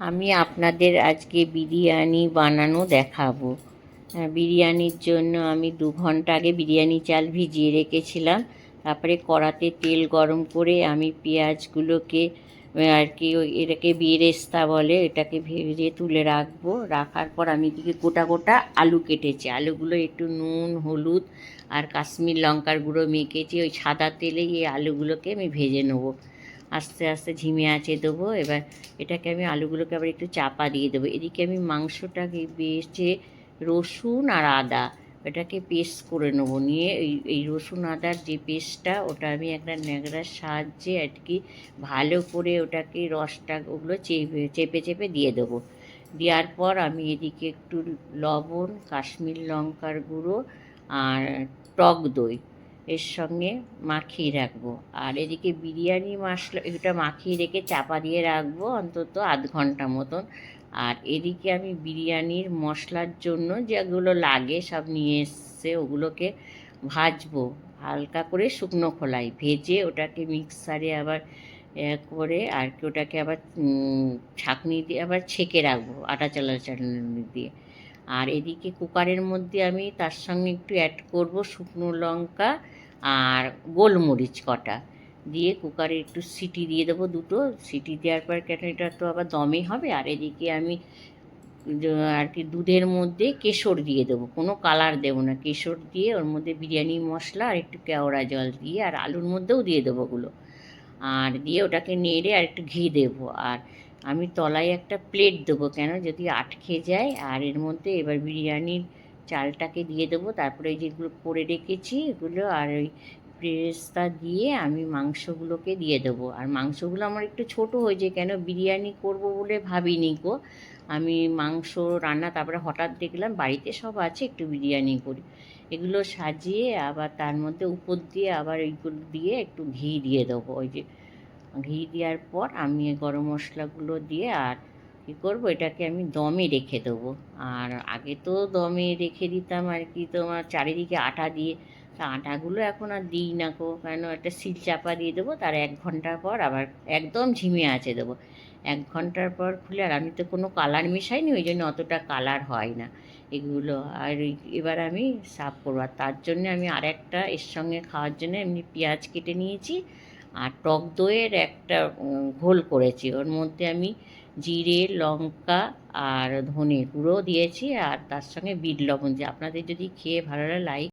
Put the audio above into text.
আমি আপনাদের আজকে বিরিয়ানি বানানো দেখাবো। বিরিয়ানির জন্য আমি 2 ঘন্টা আগে বিরিয়ানি চাল ভিজিয়ে রেখেছিলাম। তারপরে কড়াতে তেল গরম করে আমি পেঁয়াজগুলোকে আর কি এটাকে বেরেস্তা বলে, এটাকে ভেজে তুলে রাখবো। রাখার পর আমি এদিকে গোটা গোটা আলু কেটেছি। আলুগুলো একটু নুন, হলুদ আর কাশ্মীর লঙ্কার গুঁড়ো মেখেছি। ওই সাদা তেলেই এই আলুগুলোকে আমি ভেজে নেবো। আস্তে আস্তে ঝিমে আঁচে দেবো। এবার এটাকে আমি আলুগুলোকে আবার একটু চাপা দিয়ে দেবো। এদিকে আমি মাংসটাকে বেছে রসুন আর আদা এটাকে পেস্ট করে নেবো। নিয়ে এই রসুন আদার যে পেস্টটা ওটা আমি একটা ন্যাকড়ার সাহায্যে আর কি ভালো করে ওটাকে রসটা ওগুলো চেপে চেপে চেপে দিয়ে দেবো। দেওয়ার পর আমি এদিকে একটু লবণ, কাশ্মীর লঙ্কার গুঁড়ো আর টক দই এর সঙ্গে মাখিয়ে রাখবো। আর এদিকে বিরিয়ানি মশলা এটা মাখিয়ে রেখে চাপা দিয়ে রাখবো অন্তত 1/2 ঘন্টা মতন। আর এদিকে আমি বিরিয়ানির মশলার জন্য যেগুলো লাগে সব নিয়ে এসছে, ওগুলোকে ভাজবো হালকা করে শুকনো খোলায় ভেজে ওটাকে মিক্সারে আবার করে আর কি ওটাকে আবার ছাঁকনি দিয়ে আবার ছেঁকে রাখবো আটা চালনি দিয়ে। আর এদিকে কুকারের মধ্যে আমি তার সঙ্গে একটু অ্যাড করব শুকনো লঙ্কা আর গোলমরিচ কটা দিয়ে কুকারে একটু সিটি দিয়ে দেবো, 2টো সিটি দেওয়ার পর কেন এটা তো আবার দমে হবে। আর এদিকে আমি আর কি দুধের মধ্যে কেশর দিয়ে দেবো, কোনো কালার দেবো না, কেশর দিয়ে ওর মধ্যে বিরিয়ানি মশলা আর একটু কেওড়া জল দিয়ে আর আলুর মধ্যেও দিয়ে দেবো ওগুলো। আর দিয়ে ওটাকে নেড়ে আর একটু ঘি দেবো। আর আমি তলায় একটা প্লেট দেবো, কেন যদি আটকে যায়। আর এর মধ্যে এবার বিরিয়ানির চালটাকে দিয়ে দেবো। তারপরে যেগুলো করে রেখেছি এগুলো আর ওই পেস্তা দিয়ে আমি মাংসগুলোকে দিয়ে দেবো। আর মাংসগুলো আমার একটু ছোটো হয়েছে, কেন বিরিয়ানি করব বলে ভাবিনি গো। আমি মাংস রান্না তারপরে হঠাৎ দেখলাম বাড়িতে সব আছে, একটু বিরিয়ানি করি। এগুলো সাজিয়ে আবার তার মধ্যে উপর দিয়ে আবার এইগুলো দিয়ে একটু ঘি দিয়ে দেবো। ওই যে ঘি দেওয়ার পর আমি গরম মশলাগুলো দিয়ে আর কী করবো, এটাকে আমি দমে রেখে দেবো। আর আগে তো দমে রেখে দিতাম আর কি তোমার চারিদিকে আটা দিয়ে, তা আটাগুলো এখন আর দিই না গো, কেন একটা সিল চাপা দিয়ে দেবো। তার 1 ঘন্টা পর আবার একদম ঝিমিয়ে আঁচে দেবো। 1 ঘন্টার পর খুলে, আর আমি তো কোনো কালার মেশাইনি, ওই জন্য অতটা কালার হয় না এগুলো। আর এবার আমি সার্ভ করবো। আর তার জন্য আমি আরেকটা এর সঙ্গে খাওয়ার জন্য এমনি পেঁয়াজ কেটে নিয়েছি আর টক দইয়ের একটা ঘোল করেছি। ওর মধ্যে আমি জিরে, লঙ্কা আর ধনে গুঁড়ো দিয়েছি আর তার সঙ্গে বিট লবণ। যে আপনাদের যদি খেয়ে ভালো লাগে লাইক